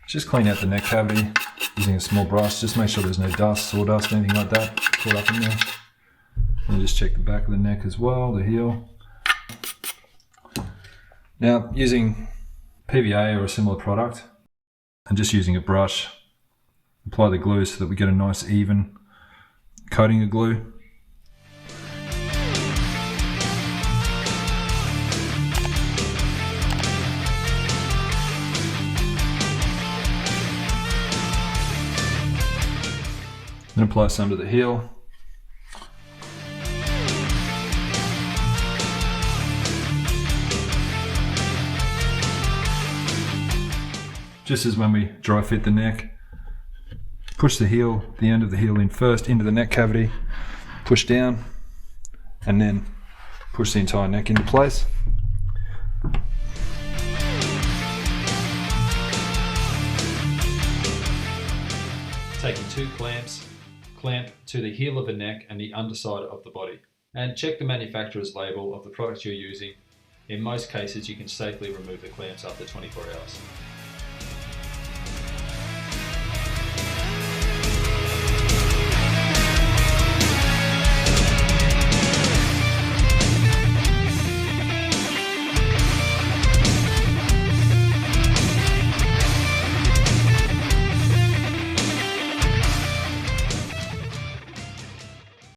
Just clean out the neck cavity using a small brush. Just make sure there's no dust, sawdust, anything like that caught up in there. And just check the back of the neck as well, the heel. Now, using PVA or a similar product, and just using a brush, apply the glue so that we get a nice even coating of glue. Then apply some to the heel. Just as when we dry fit the neck, push the end of the heel in first into the neck cavity, push down, and then push the entire neck into place. Taking 2 clamps, clamp to the heel of the neck and the underside of the body. And check the manufacturer's label of the product you're using. In most cases, you can safely remove the clamps after 24 hours.